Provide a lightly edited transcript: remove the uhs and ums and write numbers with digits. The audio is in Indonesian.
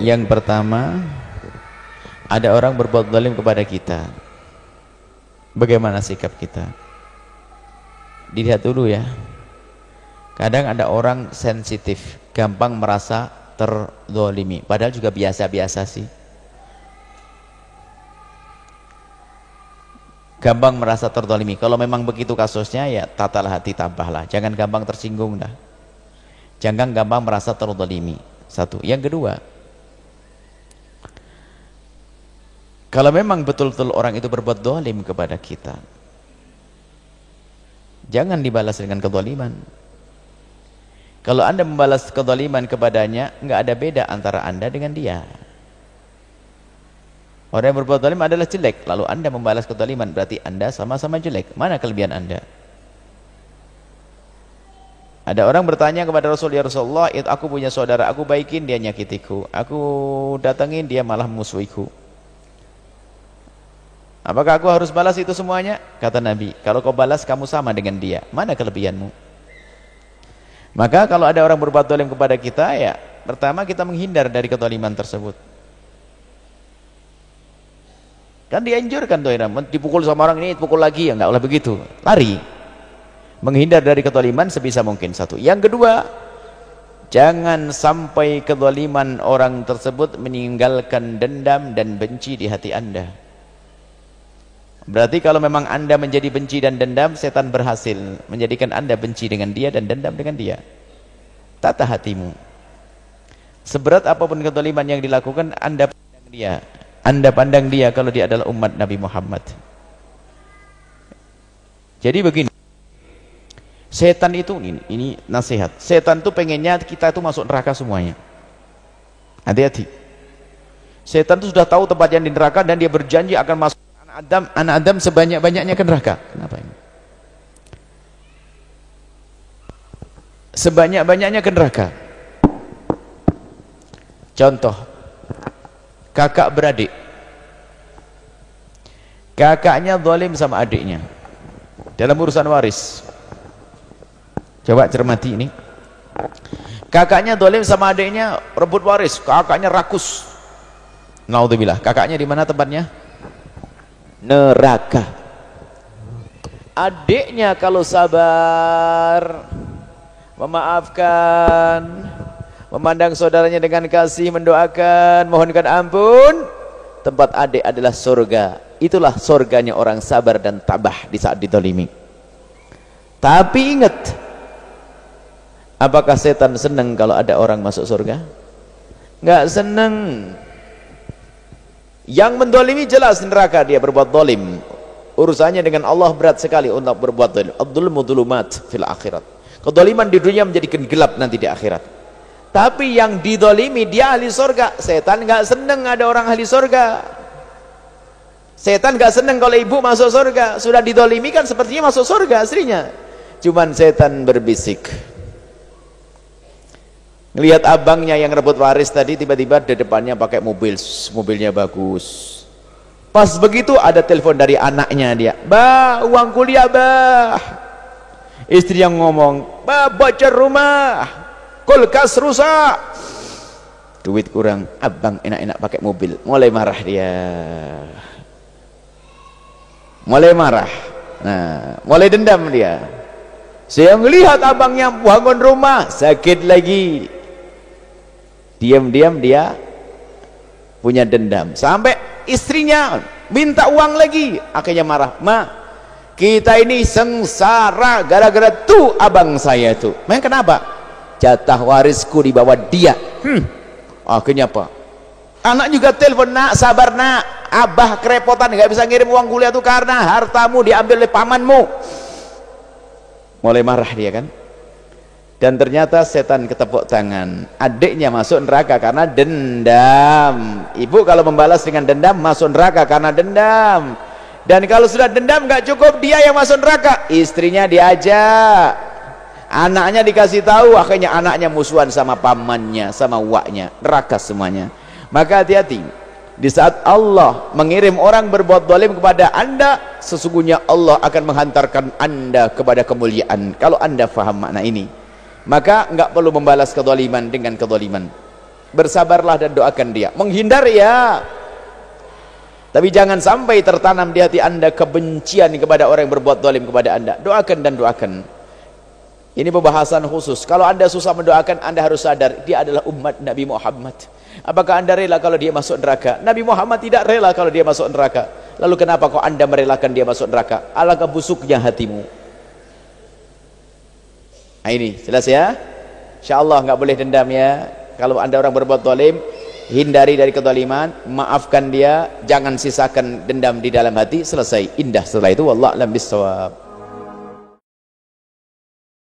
Yang pertama, ada orang berbuat zalim kepada kita. Bagaimana sikap kita? Dilihat dulu ya. Kadang ada orang sensitif, gampang merasa terzalimi, padahal juga biasa-biasa sih. Gampang merasa terzalimi. Kalau memang begitu kasusnya, ya tatalah hati, tabahlah. Jangan gampang tersinggung dah. Jangan gampang merasa terzalimi. Satu. Yang kedua, kalau memang betul-betul orang itu berbuat zalim kepada kita, jangan dibalas dengan kezaliman. Kalau Anda membalas kezaliman kepadanya, enggak ada beda antara Anda dengan dia. Orang yang berbuat zalim adalah jelek, lalu Anda membalas kezaliman, berarti Anda sama-sama jelek. Mana kelebihan Anda? Ada orang bertanya kepada Rasul, ya Rasulullah, aku punya saudara, aku baikin, dia nyakitiku. Aku datangin, dia malah musuhiku. Apakah aku harus balas itu semuanya? Kata Nabi, kalau kau balas kamu sama dengan dia. Mana kelebihanmu? Maka kalau ada orang berbuat zalim kepada kita, ya pertama kita menghindar dari kezaliman tersebut. Kan dianjurkan tuh, dipukul sama orang ini, pukul lagi, ya enggak boleh begitu. Lari. Menghindar dari kezaliman sebisa mungkin. Satu. Yang kedua, jangan sampai kezaliman orang tersebut meninggalkan dendam dan benci di hati Anda. Berarti kalau memang Anda menjadi benci dan dendam, setan berhasil menjadikan Anda benci dengan dia dan dendam dengan dia. Tata hatimu. Seberat apapun kezaliman yang dilakukan, Anda pandang dia. Anda pandang dia kalau dia adalah umat Nabi Muhammad. Jadi begini. Setan itu, ini nasihat. Setan itu pengennya kita itu masuk neraka semuanya. Hati-hati. Setan itu sudah tahu tempatnya di neraka dan dia berjanji akan masuk anak Adam sebanyak-banyaknya ke neraka. Kenapa ini? Sebanyak-banyaknya ke neraka. Contoh, kakak beradik. Kakaknya zalim sama adiknya dalam urusan waris. Coba cermati ini. Kakaknya zalim sama adiknya, rebut waris. Kakaknya rakus. Naudzubillah. Kakaknya di mana tempatnya? Neraka. Adiknya kalau sabar, memaafkan, memandang saudaranya dengan kasih, mendoakan, mohonkan ampun, tempat adik adalah surga. Itulah surganya orang sabar dan tabah di saat dizalimi. Tapi ingat, apakah setan senang kalau ada orang masuk surga? Enggak senang. Yang mendolimi jelas neraka, dia berbuat dolim. Urusannya dengan Allah berat sekali untuk berbuat dolim. Ad-dhulmu dhulumat fil akhirat. Kedoliman di dunia menjadikan gelap nanti di akhirat. Tapi yang didolimi dia ahli surga. Setan nggak senang ada orang ahli surga. Setan nggak senang kalau ibu masuk surga. Sudah didolimi kan sepertinya masuk surga aslinya. Cuman setan berbisik. Ngelihat abangnya yang rebut waris tadi, tiba-tiba di depannya pakai mobil, mobilnya bagus. Pas begitu ada telepon dari anaknya dia, "Bah, uang kuliah, bah." Istri yang ngomong, "Bah, bocor rumah, kulkas rusak, duit kurang." Abang enak-enak pakai mobil, mulai marah dia. Mulai marah. Nah, mulai dendam dia. Saya melihat abangnya bangun rumah, sakit lagi. Diam-diam dia punya dendam. Sampai istrinya minta uang lagi. Akhirnya marah. "Ma, kita ini sengsara gara-gara tuh abang saya tuh." "Memang kenapa?" "Jatah warisku dibawa dia." Akhirnya apa? Anak juga telepon, "Nak, sabar nak. Abah kerepotan nggak bisa ngirim uang kuliah tuh karena hartamu diambil oleh pamanmu." Mulai marah dia kan. Dan ternyata setan ketepuk tangan. Adiknya masuk neraka karena dendam. Ibu kalau membalas dengan dendam masuk neraka karena dendam. Dan kalau sudah dendam nggak cukup, dia yang masuk neraka, istrinya diajak, anaknya dikasih tahu, akhirnya anaknya musuhan sama pamannya, sama uaknya, neraka semuanya. Maka hati-hati. Di saat Allah mengirim orang berbuat zalim kepada Anda, sesungguhnya Allah akan menghantarkan Anda kepada kemuliaan. Kalau Anda faham makna ini, maka enggak perlu membalas kezaliman dengan kezaliman. bersabarlah dan doakan dia. Menghindar ya, tapi jangan sampai tertanam di hati anda kebencian kepada orang yang berbuat zalim kepada anda. Doakan dan doakan. Ini pembahasan khusus. Kalau anda susah mendoakan, anda harus sadar dia adalah umat Nabi Muhammad. Apakah anda rela kalau dia masuk neraka? Nabi Muhammad tidak rela kalau dia masuk neraka. Lalu kenapa kok anda merelakan dia masuk neraka? Alangkah busuknya hatimu. Nah ini jelas ya. InsyaAllah nggak boleh dendam ya. Kalau anda orang berbuat zalim, hindari dari kezaliman, maafkan dia, jangan sisakan dendam di dalam hati. Selesai, indah setelah itu. Wallahu a'lam bishawab.